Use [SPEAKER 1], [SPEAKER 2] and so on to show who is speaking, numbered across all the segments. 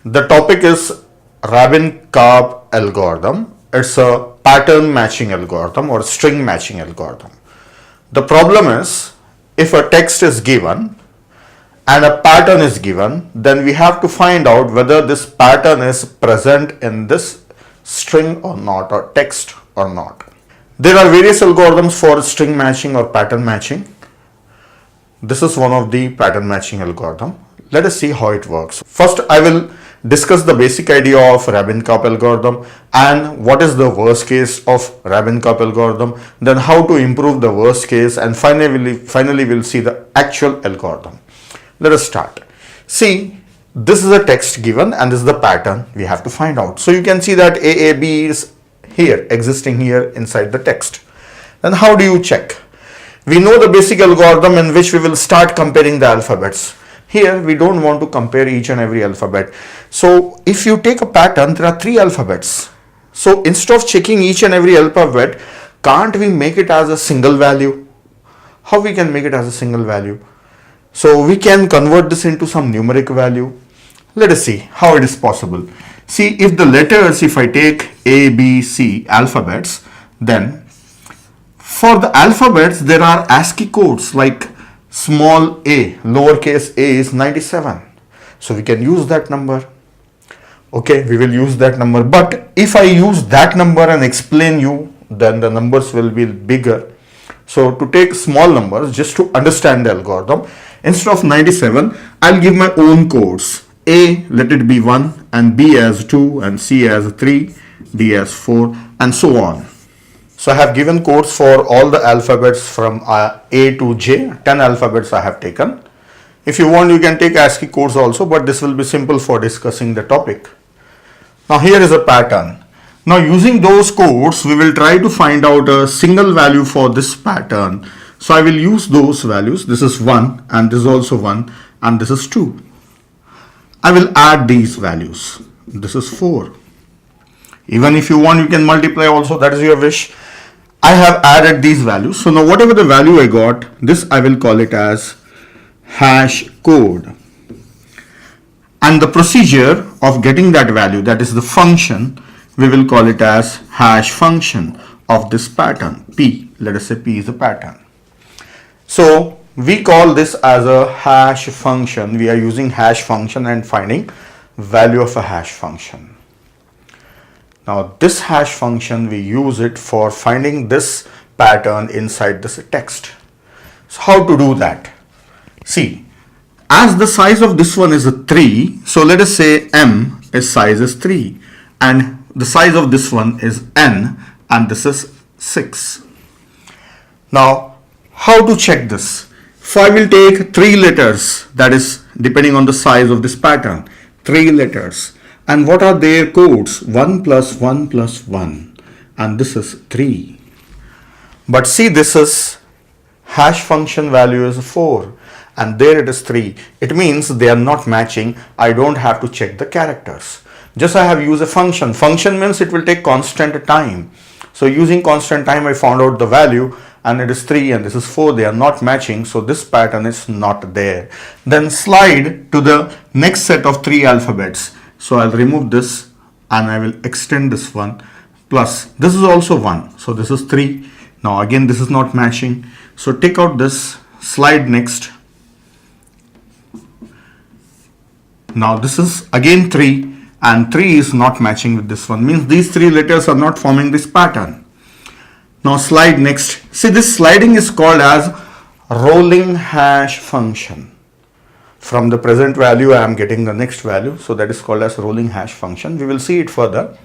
[SPEAKER 1] The topic is Rabin Karp algorithm. It's a pattern matching algorithm or string matching algorithm. The problem is, if a text is given and a pattern is given, then we have to find out whether this pattern is present in this string or not, or text or not. There are various algorithms for string matching or pattern matching. This is one of the pattern matching algorithm. Let us see how it works. First, I will discuss the basic idea of Rabin-Karp algorithm and what is the worst case of Rabin-Karp algorithm, then how to improve the worst case, and finally we'll see the actual algorithm. Let us start. See, this is a text given and this is the pattern we have to find out. So you can see that AAB is here, existing here inside the text. Then how do you check? We know the basic algorithm in which we will start comparing the alphabets. Here we don't want to compare each and every alphabet. So if you take a pattern, there are 3 alphabets. So instead of checking each and every alphabet, can't we make it as a single value? How we can make it as a single value? So we can convert this into some numeric value. Let us see how it is possible. See, if the letters, if I take A, B, C alphabets, then for the alphabets there are ASCII codes like small a, lowercase a is 97. So we can use that number. Okay, we will use that number. But if I use that number and explain you, then the numbers will be bigger. So to take small numbers, just to understand the algorithm, instead of 97, I'll give my own codes. A, let it be 1, and B as 2, and C as 3, D as 4, and so on. So I have given codes for all the alphabets from A to J. 10 alphabets I have taken. If you want, you can take ASCII codes also, but this will be simple for discussing the topic. Now here is a pattern. Now using those codes, we will try to find out a single value for this pattern. So I will use those values. This is 1 and this is also 1 and this is 2. I will add these values. This is 4. Even if you want, you can multiply also, that is your wish. I have added these values. So now whatever the value I got, this I will call it as hash code. And the procedure of getting that value, that is the function, we will call it as hash function of this pattern. P, let us say P is a pattern. So we call this as a hash function. We are using hash function and finding value of a hash function. Now this hash function, we use it for finding this pattern inside this text. So how to do that? See, as the size of this one is a 3, so let us say M is size is 3 and the size of this one is N and this is 6. Now how to check this? So I will take 3 letters, that is depending on the size of this pattern, 3 letters. And what are their codes? 1 plus 1 plus 1. And this is 3. But see, this is hash function value is 4. And there it is 3. It means they are not matching. I don't have to check the characters. Just I have used a function. Function means it will take constant time. So using constant time, I found out the value. And it is 3 and this is 4. They are not matching. So this pattern is not there. Then slide to the next set of 3 alphabets. So I'll remove this and I will extend this one, plus this is also 1. So this is 3. Now again this is not matching. So take out this, slide next. Now this is again 3 and 3 is not matching with this one. Means these 3 letters are not forming this pattern. Now slide next. See, this sliding is called as rolling hash function. From the present value, I am getting the next value. So that is called as rolling hash function. We will see it further.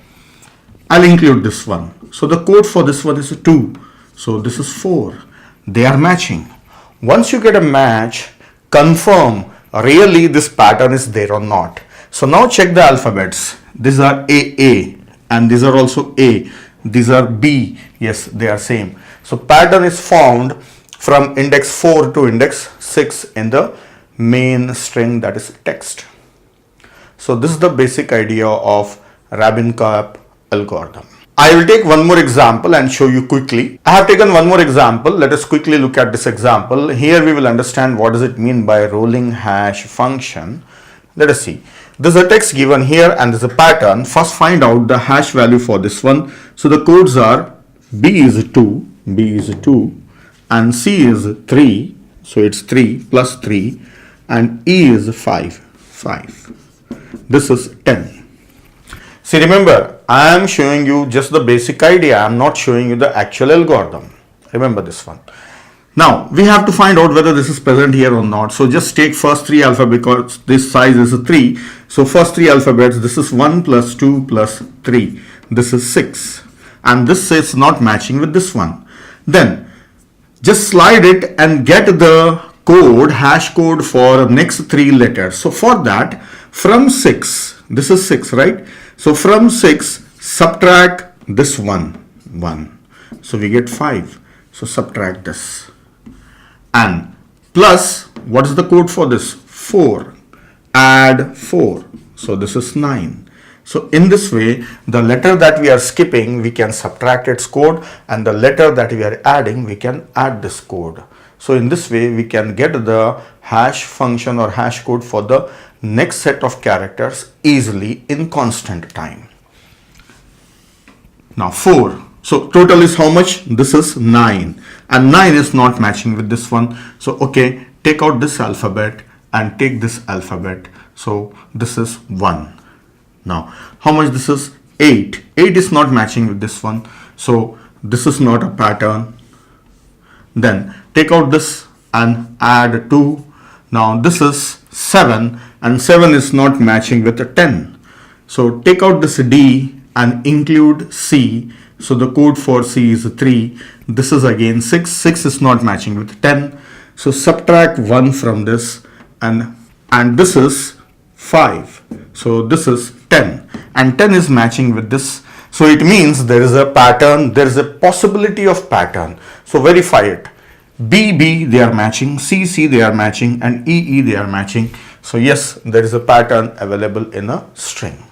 [SPEAKER 1] I'll include this one. So the code for this one is 2. So this is 4. They are matching. Once you get a match, confirm really this pattern is there or not. So now check the alphabets. These are A and these are also A. These are B. Yes, they are same. So pattern is found from index 4 to index 6 in the main string, that is text. So this is the basic idea of Rabin-Karp algorithm. I will take one more example and show you quickly. I have taken one more example. Let us quickly look at this example. Here we will understand what does it mean by rolling hash function. Let us see. There's a text given here and there's a pattern. First find out the hash value for this one. So the codes are B is 2 and C is 3. So it's 3 plus 3 and E is 5. This is 10. See, remember, I am showing you just the basic idea. I am not showing you the actual algorithm. Remember this one. Now, we have to find out whether this is present here or not. So, just take first 3 alphabets because this size is 3. So, first 3 alphabets, this is 1 plus 2 plus 3. This is 6. And this is not matching with this one. Then, just slide it and get the code, hash code for next 3 letters. So, for that, from 6, this is 6, right? So from 6, subtract this 1. So we get 5. So subtract this. And plus, what is the code for this? 4. Add 4. So this is 9. So in this way, the letter that we are skipping, we can subtract its code, and the letter that we are adding, we can add this code. So in this way, we can get the hash function or hash code for the next set of characters easily in constant time. Now 4. So total is how much? This is 9. And 9 is not matching with this one. So okay, take out this alphabet and take this alphabet. So this is 1. Now how much this is? 8. 8 is not matching with this one. So this is not a pattern. Then take out this and add 2. Now this is 7 and 7 is not matching with a 10. So take out this D and include C. So the code for C is 3. This is again 6. 6 is not matching with 10. So subtract 1 from this and this is 5. So this is 10 and 10 is matching with this. So it means there is a pattern, there is a possibility of pattern. So verify it. B, they are matching, C, they are matching, and E, they are matching. So yes, there is a pattern available in a string.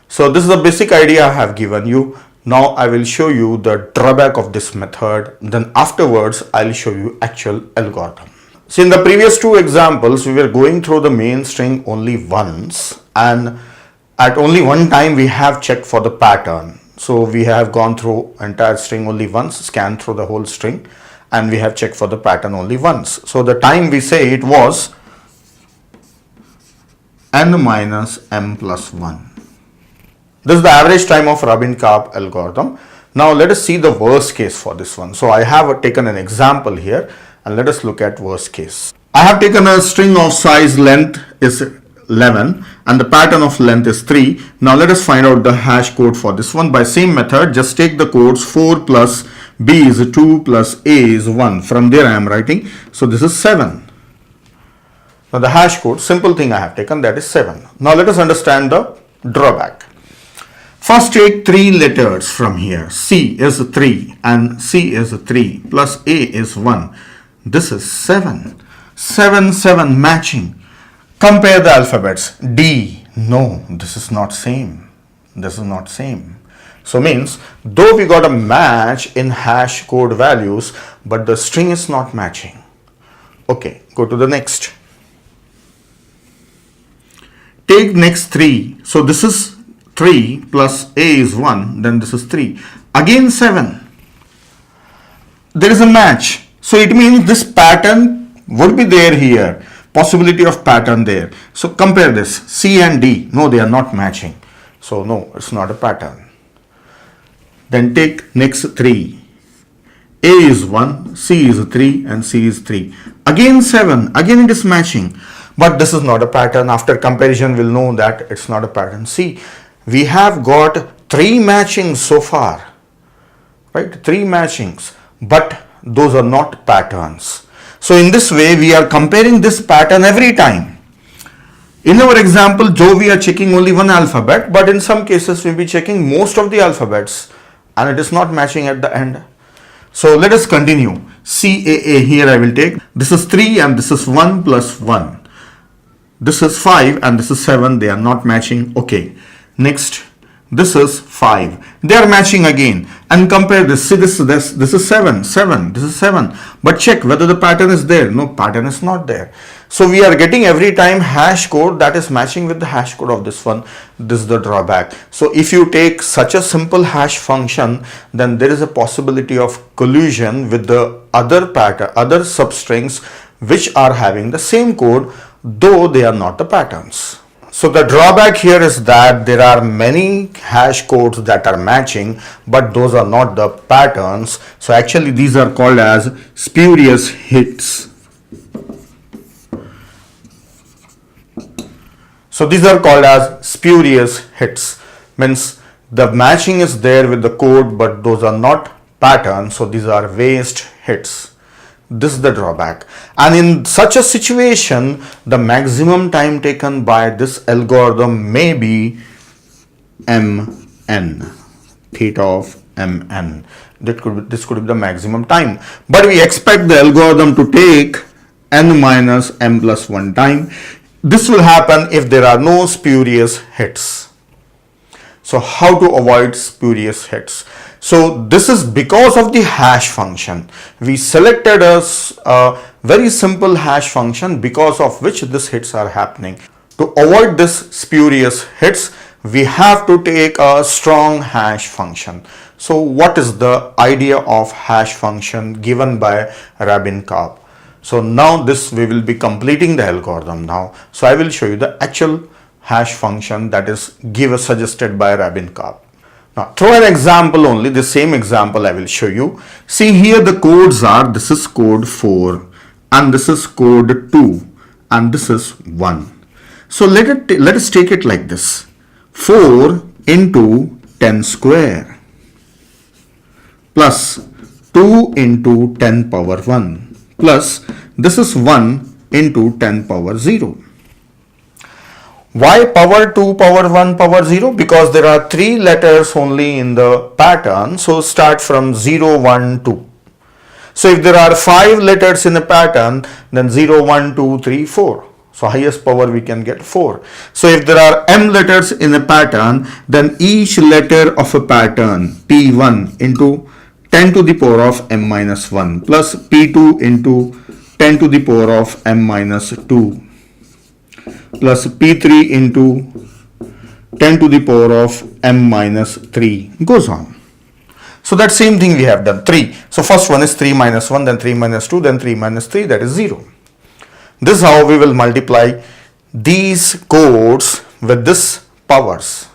[SPEAKER 1] So this is the basic idea I have given you. Now I will show you the drawback of this method. Then afterwards, I'll show you actual algorithm. So in the previous 2 examples, we were going through the main string only once, and at only one time we have checked for the pattern. So we have gone through entire string only once, scanned through the whole string, and we have checked for the pattern only once. So the time we say it was n minus m plus 1. This is the average time of Rabin Karp algorithm. Now let us see the worst case for this one. So I have taken an example here and let us look at worst case. I have taken a string of size length is 11 and the pattern of length is 3. Now let us find out the hash code for this one. By same method, just take the codes 4 plus B is 2 plus A is 1. From there I am writing. So this is 7. Now the hash code, simple thing I have taken, that is 7. Now let us understand the drawback. First take 3 letters from here. C is 3 and C is 3 plus A is 1. This is 7. 7 matching. Compare the alphabets. D. No, this is not same. This is not same. So means though we got a match in hash code values, but the string is not matching. Okay, go to the next. Take next 3. So this is 3 plus A is 1. Then this is 3. Again 7. There is a match. So it means this pattern would be there here. Possibility of pattern there. So compare this. C and D. No, they are not matching. So no, it's not a pattern. Then take next 3. A is 1, C is 3 and C is 3. Again 7. Again it is matching. But this is not a pattern. After comparison, we'll know that it's not a pattern. See, we have got 3 matchings so far. Right? 3 matchings. But those are not patterns. So in this way, we are comparing this pattern every time. In our example, though we are checking only one alphabet, but in some cases, we'll be checking most of the alphabets and it is not matching at the end. So let us continue. CAA here I will take. This is 3 and this is 1 plus 1. This is 5 and this is 7. They are not matching. Okay. Next, this is 5. They are matching again. And compare this. See this is 7. This is 7. But check whether the pattern is there. No, pattern is not there. So we are getting every time hash code that is matching with the hash code of this one. This is the drawback. So if you take such a simple hash function, then there is a possibility of collision with the other pattern, other substrings which are having the same code, though they are not the patterns. So the drawback here is that there are many hash codes that are matching, but those are not the patterns. So actually these are called as spurious hits. So these are called as spurious hits. Means the matching is there with the code, but those are not patterns. So these are waste hits. This is the drawback. And in such a situation, the maximum time taken by this algorithm may be mn, theta of mn. This could be the maximum time. But we expect the algorithm to take n minus m plus 1 time. This will happen if there are no spurious hits. So how to avoid spurious hits? So this is because of the hash function. We selected a very simple hash function because of which these hits are happening. To avoid this spurious hits, we have to take a strong hash function. So what is the idea of hash function given by Rabin Karp? So now this we will be completing the algorithm now. So I will show you the actual hash function that is suggested by Rabin Karp. Now through an example only, the same example I will show you. See here the codes are, this is code 4 and this is code 2 and this is 1. So let us take it like this. 4 into 10 square plus 2 into 10 power 1 plus this is 1 into 10 power 0. Why power 2, power 1, power 0? Because there are 3 letters only in the pattern. So start from 0, 1, 2. So if there are 5 letters in a pattern, then 0, 1, 2, 3, 4. So highest power we can get 4. So if there are m letters in a pattern, then each letter of a pattern P1 into 10 to the power of m minus 1 plus P2 into 10 to the power of m minus 2 plus P3 into 10 to the power of m minus 3 goes on. So that same thing we have done 3. So first one is 3 minus 1, then 3 minus 2, then 3 minus 3, that is 0. This is how we will multiply these codes with this powers.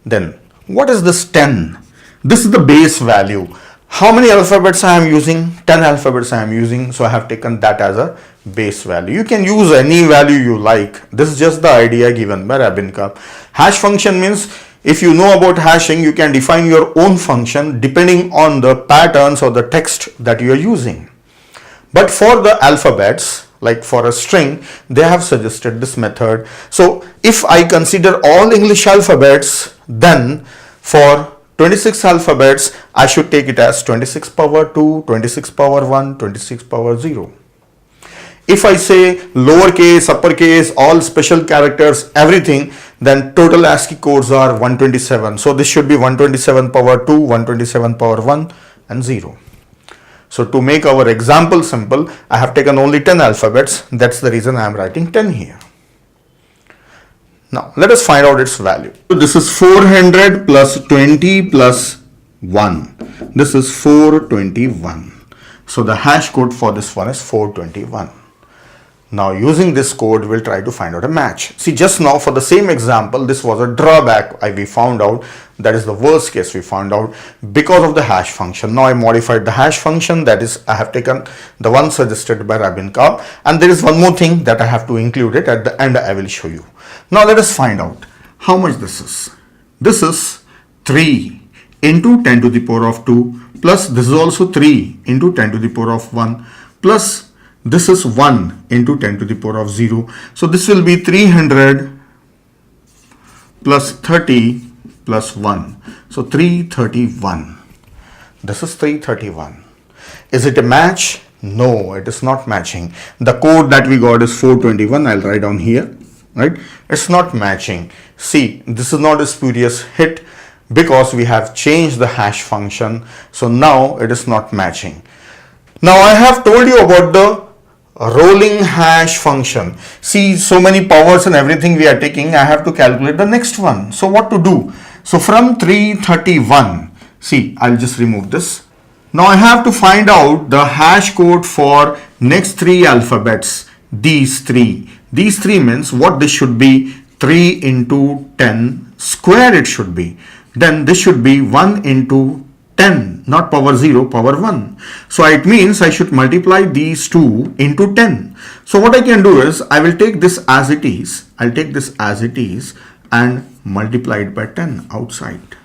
[SPEAKER 1] Then what is this 10? This is the base value. How many alphabets I am using? 10 alphabets I am using. So I have taken that as a base value. You can use any value you like. This is just the idea given by Rabin Karp. Hash function means if you know about hashing, you can define your own function depending on the patterns or the text that you are using. But for the alphabets, like for a string, they have suggested this method. So if I consider all English alphabets, then for 26 alphabets, I should take it as 26 power 2, 26 power 1, 26 power 0. If I say lowercase, uppercase, all special characters, everything, then total ASCII codes are 127. So this should be 127 power 2, 127 power 1 and 0. So to make our example simple, I have taken only 10 alphabets. That's the reason I am writing 10 here. Now let us find out its value. So this is 400 plus 20 plus 1. This is 421. So the hash code for this one is 421. Now using this code, we'll try to find out a match. See, just now for the same example, this was a drawback we found out. That is the worst case we found out because of the hash function. Now I modified the hash function, that is I have taken the one suggested by Rabin Karp, and there is one more thing that I have to include it at the end. I will show you. Now let us find out how much this is. This is 3 into 10 to the power of 2 plus this is also 3 into 10 to the power of 1 plus this is 1 into 10 to the power of 0. So this will be 300 plus 30 plus 1. So 331. This is 331. Is it a match? No, it is not matching. The code that we got is 421. I'll write down here. Right? It's not matching. See, this is not a spurious hit because we have changed the hash function. So now it is not matching. Now I have told you about the rolling hash function. See, so many powers and everything we are taking, I have to calculate the next one. So what to do? So from 331, see, I'll just remove this. Now I have to find out the hash code for next three alphabets. These three means what this should be, 3 into 10 square it should be. Then this should be 1 into 10, not power 0, power 1. So it means I should multiply these two into 10. So what I can do is I will take this as it is. I'll take this as it is and multiply it by 10 outside.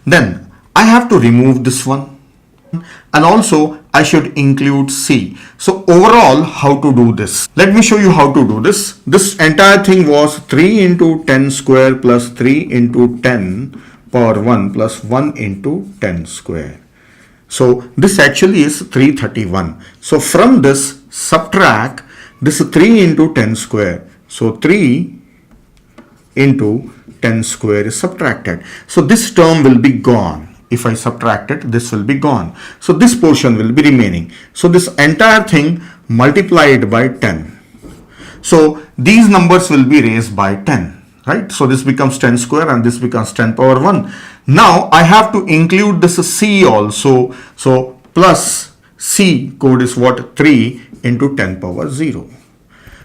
[SPEAKER 1] Then I have to remove this one. And also I should include C. So overall, how to do this? Let me show you how to do this. This entire thing was 3 into 10 square plus 3 into 10 power 1 plus 1 into 10 square. So this actually is 331. So from this subtract this 3 into 10 square. So 3 into 10 square is subtracted. So this term will be gone. If I subtract it, this will be gone. So this portion will be remaining. So this entire thing multiplied by 10. So these numbers will be raised by 10, right? So this becomes 10 square and this becomes 10 power 1. Now I have to include this C also. So plus C code is what? 3 into 10 power 0.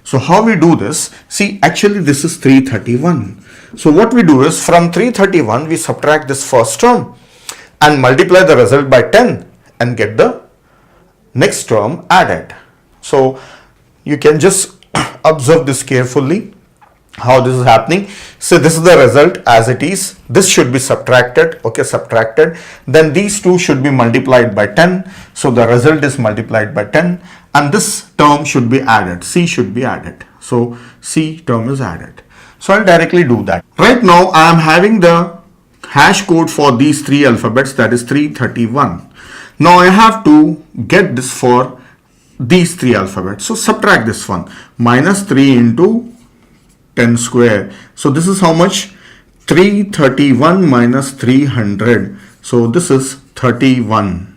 [SPEAKER 1] So how we do this? See, actually this is 331. So what we do is from 331 we subtract this first term and multiply the result by 10 and get the next term added. So you can just observe this carefully how this is happening. So this is the result as it is. This should be subtracted. Okay, subtracted. Then these two should be multiplied by 10. So the result is multiplied by 10 and this term should be added. C should be added. So C term is added. So I'll directly do that. Right now I am having the hash code for these three alphabets, that is 331. Now I have to get this for these three alphabets. So subtract this one, minus 3 into 10 square. So this is how much? 331 minus 300. So this is 31.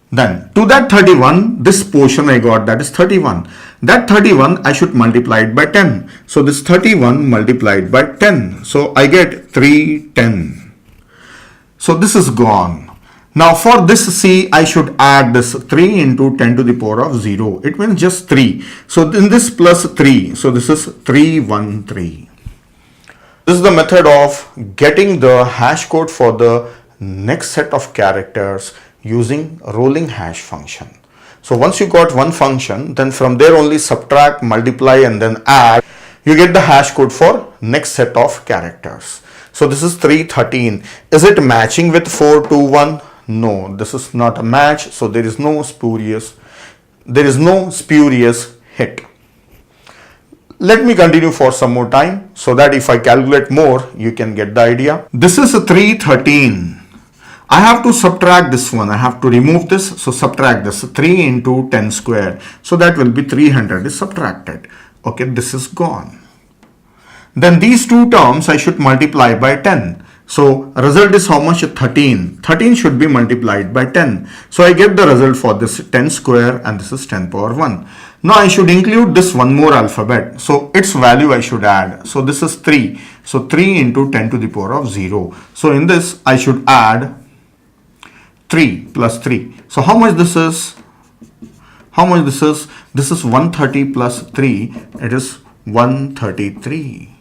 [SPEAKER 1] Then to that 31, this portion I got, that is 31. That 31 I should multiply it by 10. So this 31 multiplied by 10. So I get 310. So this is gone. Now for this C, I should add this 3 into 10 to the power of 0. It means just 3. So in this plus 3. So this is 313. This is the method of getting the hash code for the next set of characters using rolling hash function. So once you got one function, then from there only subtract, multiply and then add, you get the hash code for next set of characters. So this is 313. Is it matching with 421? No, this is not a match. So there is no spurious hit. Let me continue for some more time so that if I calculate more, you can get the idea. This is a 313. I have to subtract this one. I have to remove this. So subtract this 3 into 10 square. So that will be 300 is subtracted. Okay, this is gone. Then these two terms I should multiply by 10. So result is how much? 13. 13 should be multiplied by 10. So I get the result for this 10 square and this is 10 power 1. Now I should include this one more alphabet. So its value I should add. So this is 3. So 3 into 10 to the power of 0. So in this I should add 3 plus 3. So how much this is? How much this is? This is 130 plus 3. It is 133.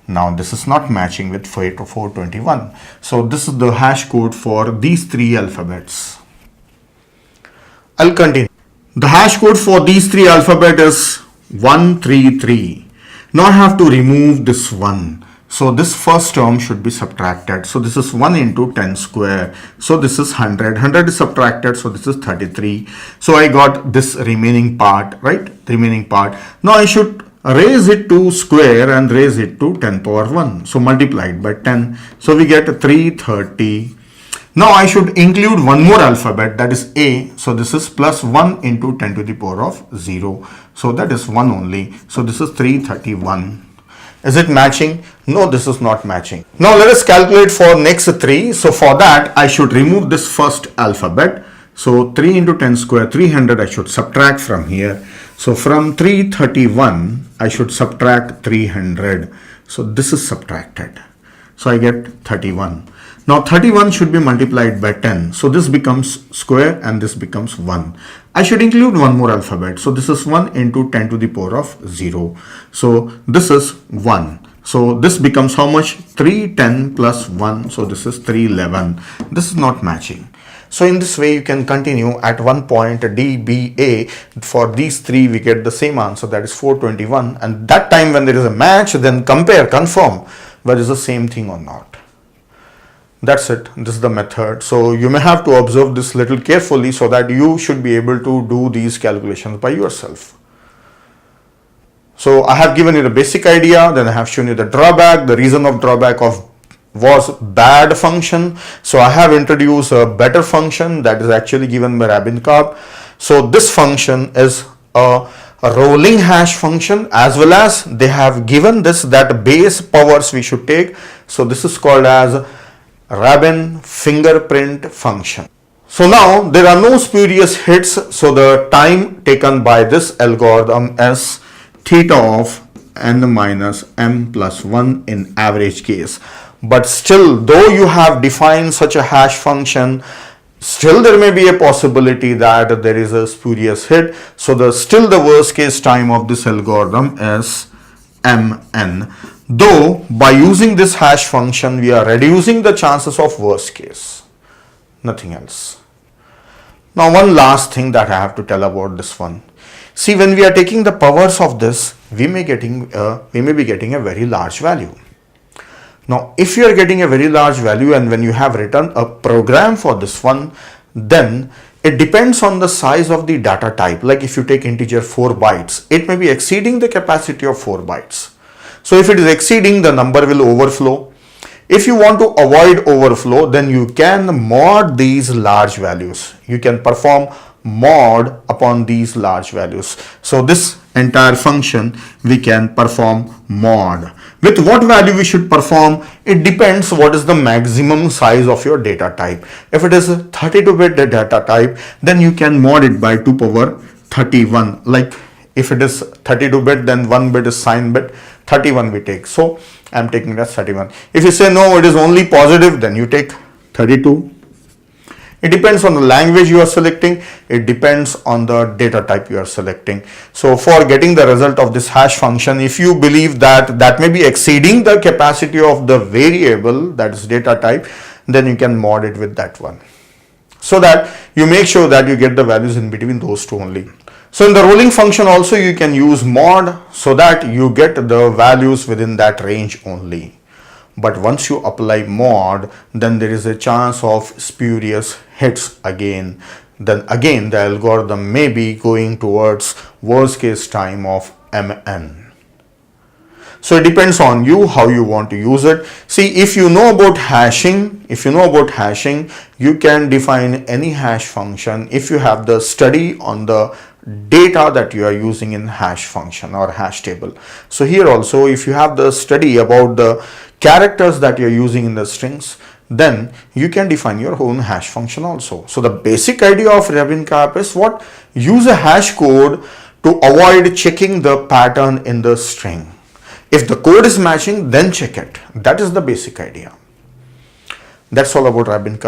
[SPEAKER 1] Now this is not matching with 421. So this is the hash code for these three alphabets. I'll continue. The hash code for these three alphabets is 133. Now I have to remove this one. So this first term should be subtracted. So this is 1 into 10 square. So this is 100. 100 is subtracted. So this is 33. So I got this remaining part, right? Remaining part. Now I should raise it to square and raise it to 10 power 1. So multiplied by 10. So we get 330. Now I should include one more alphabet, that is A. So this is plus 1 into 10 to the power of 0. So that is 1 only. So this is 331. Is it matching? No, this is not matching. Now let us calculate for next 3. So for that I should remove this first alphabet. So 3 into 10 square, 300 I should subtract from here. So from 331, I should subtract 300. So this is subtracted. So I get 31. Now 31 should be multiplied by 10. So this becomes square and this becomes 1. I should include one more alphabet. So this is 1 into 10 to the power of 0. So this is 1. So this becomes how much? 310 plus 1. So this is 311. This is not matching. So in this way you can continue at one point D, B, A. For these three we get the same answer, that is 421, and that time when there is a match, then compare, confirm whether it's the same thing or not. That's it. This is the method. So you may have to observe this little carefully so that you should be able to do these calculations by yourself. So I have given you the basic idea, then I have shown you the drawback, the reason of drawback of was bad function. So I have introduced a better function that is actually given by Rabin Karp. So this function is a rolling hash function, as well as they have given this that base powers we should take. So this is called as Rabin fingerprint function. So now there are no spurious hits. So the time taken by this algorithm is theta of n minus m plus 1 in average case. But still, though you have defined such a hash function, still there may be a possibility that there is a spurious hit. So still the worst case time of this algorithm is mn. Though by using this hash function we are reducing the chances of worst case, nothing else. Now one last thing that I have to tell about this one. See, when we are taking the powers of this, we may be getting a very large value. Now, if you are getting a very large value and when you have written a program for this one, then it depends on the size of the data type. Like if you take integer 4 bytes, it may be exceeding the capacity of 4 bytes. So if it is exceeding, the number will overflow. If you want to avoid overflow, then you can mod these large values. You can perform mod upon these large values. So this entire function we can perform mod. With what value we should perform? It depends what is the maximum size of your data type. If it is a 32-bit data type, then you can mod it by 2 power 31. Like if it is 32-bit, then 1 bit is sign bit, 31 we take. So I am taking that 31. If you say no, it is only positive, then you take 32. It depends on the language you are selecting. It depends on the data type you are selecting. So for getting the result of this hash function, if you believe that that may be exceeding the capacity of the variable, that is data type, then you can mod it with that one. So that you make sure that you get the values in between those two only. So in the rolling function also you can use mod so that you get the values within that range only. But once you apply mod, then there is a chance of spurious hits again. Then again the algorithm may be going towards worst case time of mn. So it depends on you how you want to use it. See, if you know about hashing, you can define any hash function if you have the study on the data that you are using in hash function or hash table. So here also, if you have the study about the characters that you're using in the strings, then you can define your own hash function also. So the basic idea of Rabin Karp is what? Use a hash code to avoid checking the pattern in the string. If the code is matching, then check it. That is the basic idea. That's all about Rabin Karp.